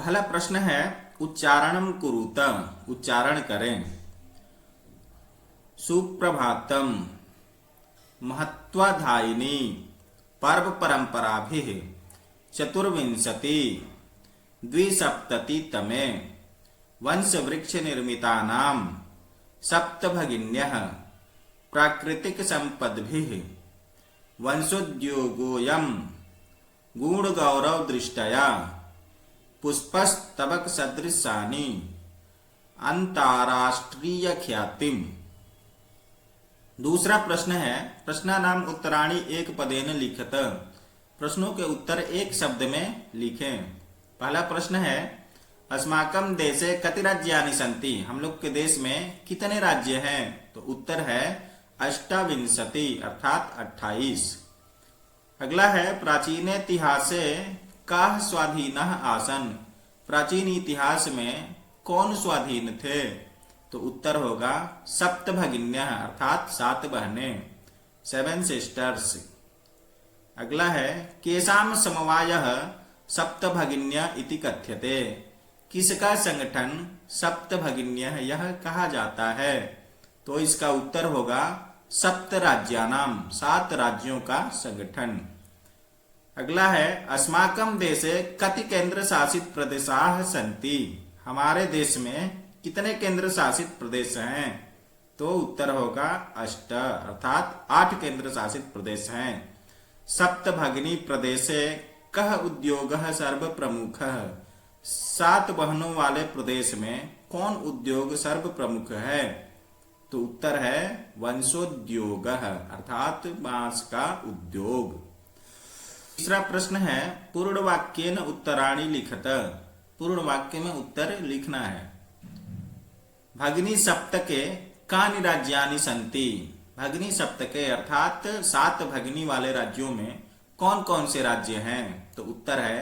पहला प्रश्न है उच्चारणम कुरुत, उच्चारण करें। सुप्रभातम महत्वधायिनी पर्व परंपराभिः चतुर्विंशति द्विसप्ततितमे वंश वृक्ष निर्मितानां सप्तभगिन्यः प्राकृतिक संपद्भिः वंशोद्योगोऽयं गुणगौरव दृष्टया पुष्पस्तबक सदृशानि अंतरराष्ट्रीय ख्यातिम। दूसरा प्रश्न है प्रश्नानाम उत्तराणि एक पदेन लिखत, प्रश्नों के उत्तर एक शब्द में लिखें। पहला प्रश्न है अस्माकं देशे कति राज्यानि सन्ति, हम लोग के देश में कितने राज्य हैं? तो उत्तर है अष्टाविंशति अर्थात 28। अगला है प्राचीन इतिहासे काः स्वाधीनः आसन, प्राचीन इतिहास में कौन स्वाधीन थे? तो उत्तर होगा सप्तभगिन्यः अर्थात 7 बहनें, 7 सिस्टर्स। अगला है केषां समवायः सप्तभगिन्य इति कथ्यते, किसका संगठन सप्तभगिन्यः यह कहा जाता है? तो इसका उत्तर होगा सप्त राज्यानाम, 7 राज्यों का संगठन। अगला है अस्माकं देशे कति केंद्र शासित प्रदेशाः सन्ति, हमारे देश में कितने केंद्र शासित प्रदेश हैं? तो उत्तर होगा 8 अर्थात 8 केंद्र शासित प्रदेश हैं। सप्तभगिनी प्रदेशे कः उद्योगः सर्व प्रमुखः, 7 बहनों वाले प्रदेश में कौन उद्योग सर्व प्रमुख है? तो उत्तर है वंशोद्योगः अर्थात बांस का उद्योग। तीसरा प्रश्न है पूर्ण वाक्येन उत्तराणि लिखत, पूर्ण वाक्य में उत्तर लिखना है। भगिनी सप्तके कानि राज्यानि सन्ति, भगिनी सप्तके अर्थात 7 भगिनी वाले राज्यों में कौन कौन से राज्य हैं? तो उत्तर है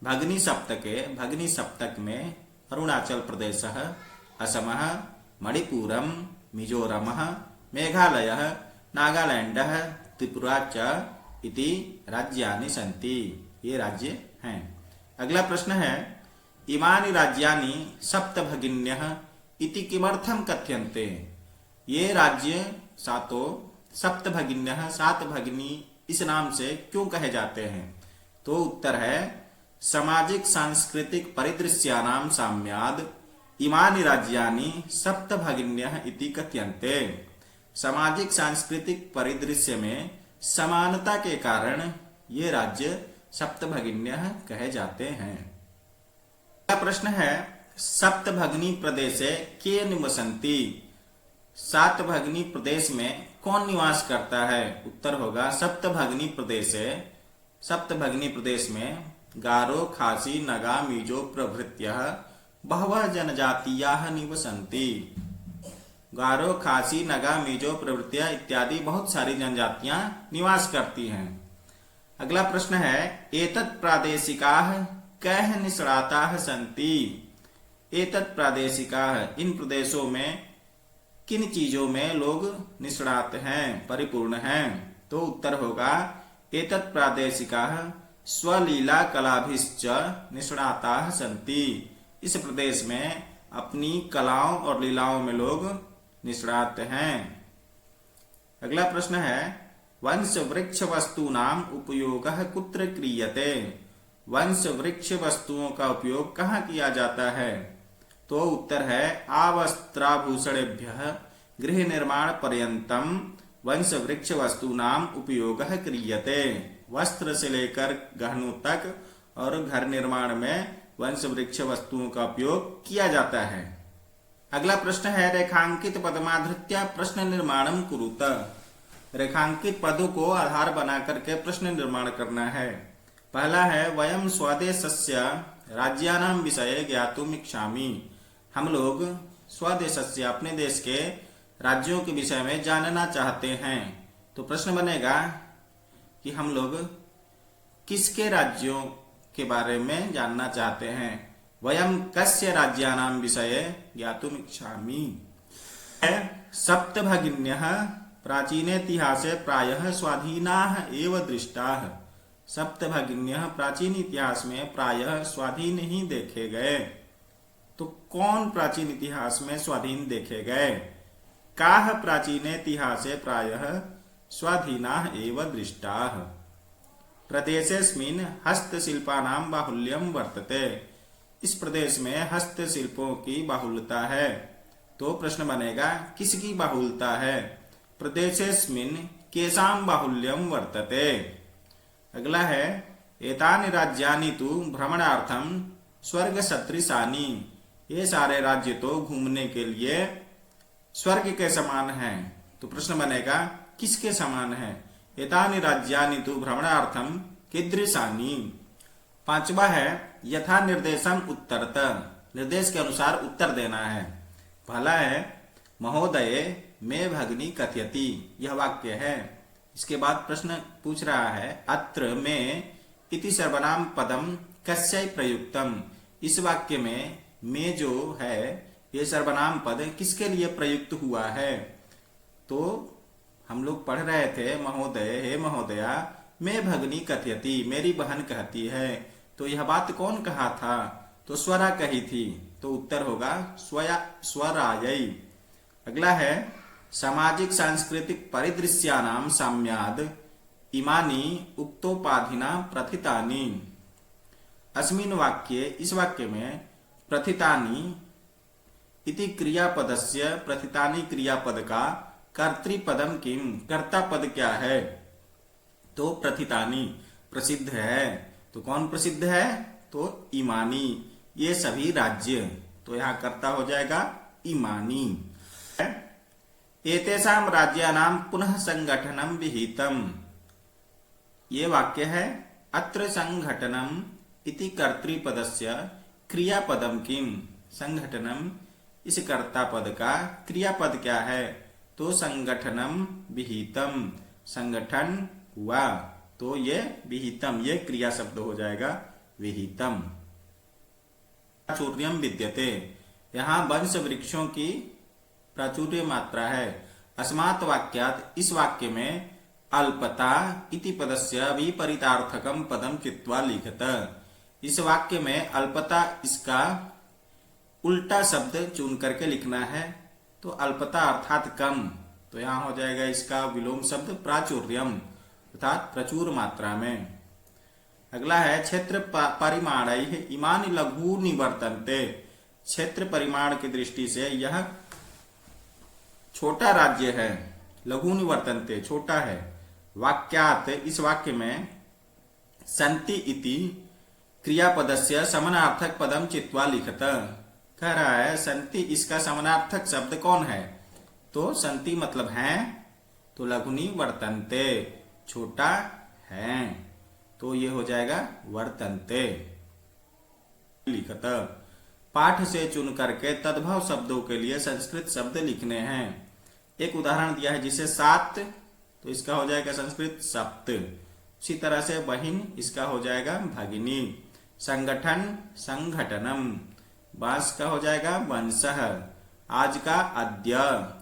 भगिनी सप्तके, भगिनी सप्तक में अरुणाचल प्रदेशः, असमः, मणिपुरम, मिजोरमः, मेघालयः, नागालैंडः, त्रिपुरा च इति राज्यानि सन्ति, ये राज्य हैं। अगला प्रश्न है इमानि राज्यानि सप्तभगिन्यः इति किमर्थं कथ्यन्ते, ये राज्य 7 सप्तभगिन्यः 7 भगिनी इस नाम से क्यों कहे जाते हैं? तो उत्तर है सामाजिक सांस्कृतिक परिदृश्यानां साम्याद् इमानि राज्यानि सप्तभगिन्यः इति कथ्यन्ते, सामाजिक सांस्कृतिक परिदृश्य में समानता के कारण ये राज्य सप्तभगिन्यः कहे जाते हैं। अगला प्रश्न है सप्तभगिनी प्रदेशे के निवसन्ति, 7 भगिनी प्रदेश में कौन निवास करता है? उत्तर होगा सप्तभगिनी प्रदेशे, सप्तभगिनी प्रदेश में गारो, खासी, नगा, मिजो प्रभृत्यः बहवः जनजातीयाः निवसन्ति, गारो, खासी, नगा, मिजो प्रभृतियां इत्यादि बहुत सारी जनजातियां निवास करती हैं। अगला प्रश्न है एतत् प्रादेशिकाः कैः निष्णाताः सन्ति, एतत् प्रादेशिकाः इन प्रदेशों में किन चीजों में लोग निष्णात हैं, परिपूर्ण हैं? तो उत्तर होगा एतत् प्रादेशिकाः स्वलीला कलाभिश्च निष्णाताः सन्ति, इस प्रदेश में अपनी कलाओं और लीलाओं में लोग निष्णात हैं। अगला प्रश्न है वंश वृक्ष वस्तूनां उपयोगः कुत्र क्रियते, वंश वृक्ष वस्तुओं का उपयोग कहाँ किया जाता है? तो उत्तर है आवस्त्राभूषणेभ्यः गृह निर्माण पर्यंतम वंश वृक्ष वस्तूनां उपयोगः क्रियते, वस्त्र से लेकर गहनों तक और घर निर्माण में वंश वृक्ष वस्तुओं का उपयोग किया जाता है। अगला प्रश्न है रेखांकित पदमाधृत्य प्रश्न निर्माणम कुरुत, रेखांकित पदों को आधार बना करके प्रश्न निर्माण करना है। पहला है वयम स्वदेशस्य राज्यानां विषये ज्ञातुम् इच्छामि, हम लोग स्वदेशस्य अपने देश के राज्यों के विषय में जानना चाहते हैं। तो प्रश्न बनेगा कि हम लोग किसके राज्यों के बारे में जानना चाहते हैं? वयम कस्य राज्यानां विषये ज्ञातुम् इच्छामि। सप्तभगिन्यः प्राचीनेतिहासे प्रायः स्वाधीनाः एव दृष्टाः, सप्तभगिन्यः प्राचीन इतिहास में प्रायः स्वाधीन ही देखे गए। तो कौन प्राचीन इतिहास में स्वाधीन देखे गए? काः प्राचीने इतिहासे प्रायः स्वाधीनाः एव दृष्टाः। प्रदेशेऽस्मिन् हस्तशिल्पानां बाहुल्यं वर्तते। इस प्रदेश में हस्तशिल्पों की बाहुल्यता है। तो प्रश्न बनेगा किसकी बाहुल्यता है? प्रदेशेऽस्मिन् केषां बाहुल्यं वर्तते। अगला है एतानि राज्यानि तु भ्रमणार्थं स्वर्ग सदृशानि। ये सारे राज्य तो घूमने के लिए स्वर्ग के समान हैं। तो प्रश्न बनेगा किसके समान है? एतानि राज्यानि तु भ्रमणार्थं कीदृशानि। पांचवा है यथा निर्देशम उत्तरत। निर्देश के अनुसार उत्तर देना है। पहला है महोदये मे भगिनी कथयति। यह वाक्य है। इसके बाद प्रश्न पूछ रहा है अत्र में इति सर्वनाम पदम कस्यै प्रयुक्तम। इस वाक्य में में जो है ये सर्वनाम पद किसके लिए प्रयुक्त हुआ है? तो हम लोग पढ़ रहे थे महोदय हे महोदया मैं भगिनी कथयति, मेरी बहन कहती है। तो यह बात कौन कहा था? तो स्वरा कही थी। तो उत्तर होगा स्वरायै। अगला है सामाजिक सांस्कृतिक परिदृश्यानां साम्याद् इमानि उक्तोपाधिना प्रथितानि। अस्मिन् वाक्ये इस वाक्य में प्रथितानि इति क्रियापदस्य प्रथितानि क्रियापद का कर्तृपदम किम। कर्ता पद क्या है? तो प्रथितानि प्रसिद्ध है। तो कौन प्रसिद्ध है? तो इमानी, ये सभी राज्य। तो यहाँ कर्ता हो जाएगा इमानी। एतेषां राज्यानां पुनः संगठनं विहितम्। ये वाक्य है अत्र संघटनम इति कर्तृपदस्य क्रियापदम किम। संघटनम इस कर्ता पद का क्रियापद क्या है? तो संगठनम विहितम, संगठन हुआ। तो ये विहितम ये क्रिया शब्द हो जाएगा विहितम। प्राचुर्यम विद्यते। यहाँ वंश वृक्षों की प्राचुर्य मात्रा है। अस्मात् वाक्यात इस वाक्य में अल्पता इति पदस्य विपरीतार्थकम पदम चित्वा लिखत। इस वाक्य में अल्पता इसका उल्टा शब्द चुन करके लिखना है। तो अल्पता अर्थात कम। तो यहाँ हो जाएगा इसका विलोम शब्द प्राचुर्यम अर्थात प्रचुर मात्रा में। अगला है क्षेत्र परिमाणैः इमानि लघूनि वर्तन्ते। क्षेत्र परिमाण की दृष्टि से यह छोटा राज्य है। लघूनि वर्तन्ते छोटा है। वाक्यात इस वाक्य में सन्ति इति क्रियापदस्य समानार्थक पदम चित्वा लिखत। कह रहा है संति इसका समानार्थक शब्द कौन है? तो संति मतलब है। तो लघुनी वर्तन्ते छोटा है। तो ये हो जाएगा वर्तन्ते लिखत। पाठ से चुन करके तद्भव शब्दों के लिए संस्कृत शब्द लिखने हैं। एक उदाहरण दिया है जिसे सात, तो इसका हो जाएगा संस्कृत सप्त। इसी तरह से बहिन इसका हो जाएगा भगिनी। संगठन संघटनम। बांस का हो जाएगा वंशः। आज का अद्य।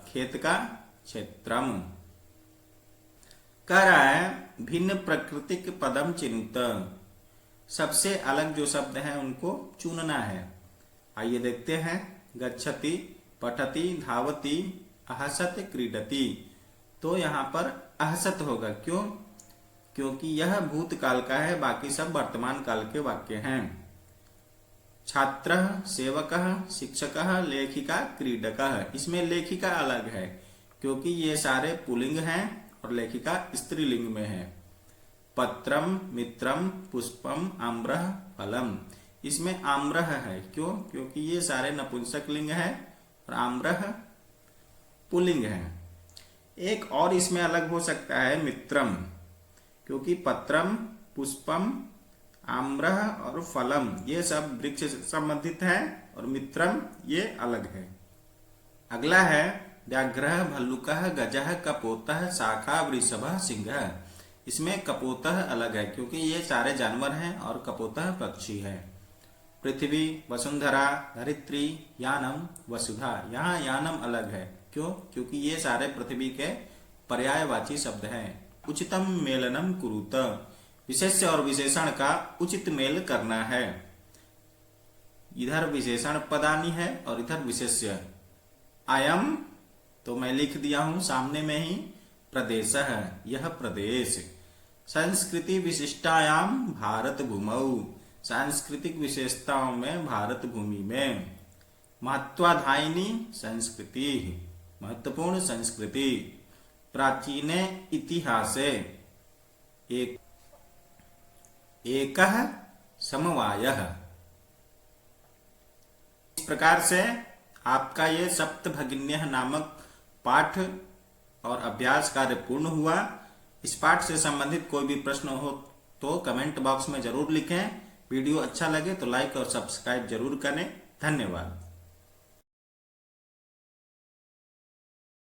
खेत का क्षेत्रम। कह रहा है भिन्न प्राकृतिक पदम चिन्त। सबसे अलग जो शब्द हैं उनको चुनना है। आइए देखते हैं। गच्छति पठति धावति अहसत क्रीडति। तो यहाँ पर अहसत होगा। क्यों? क्योंकि यह भूतकाल का है, बाकी सब वर्तमान काल के वाक्य हैं। छात्रः सेवकः शिक्षकः लेखिका क्रीडकः। इसमें लेखिका अलग है क्योंकि ये सारे पुल्लिंग हैं और लेखिका स्त्रीलिंग में है। पत्रम मित्रम पुष्पम आम्रः फलम। इसमें आम्रः है। क्यों? क्योंकि ये सारे नपुंसक लिंग है और आम्रः पुल्लिंग है। एक और इसमें अलग हो सकता है मित्रम, क्योंकि पत्रम पुष्पम आम्रः और फलम ये सब वृक्ष से संबंधित है और मित्रम ये अलग है। अगला है व्याघ्रः भल्लुकः गजः कपोतः शाखा वृषभः सिंहः। इसमें कपोतः अलग है क्योंकि ये सारे जानवर हैं और कपोतः पक्षी है। पृथ्वी वसुंधरा धरित्री यानम वसुधा। यहाँ यानम अलग है। क्यों? क्योंकि ये सारे पृथ्वी के पर्यायवाची शब्द हैं। उचितम मेलनम कुरुत। विशेष्य और विशेषण का उचित मेल करना है। इधर विशेषण पदानी है और इधर विशेष्य। अयम तो मैं लिख दिया हूं सामने में ही, प्रदेश है, यह प्रदेश। संस्कृति विशिष्टायाम भारत भूमौ, सांस्कृतिक विशेषताओं में भारत भूमि में। महत्वाधायिनी संस्कृति, महत्वपूर्ण संस्कृति। प्राचीने इतिहासे एकः समवायः। इस प्रकार से आपका ये सप्तभगिन्यः नामक पाठ और अभ्यास कार्य पूर्ण हुआ। इस पाठ से संबंधित कोई भी प्रश्न हो तो कमेंट बॉक्स में जरूर लिखें। वीडियो अच्छा लगे तो लाइक और सब्सक्राइब जरूर करें। धन्यवाद।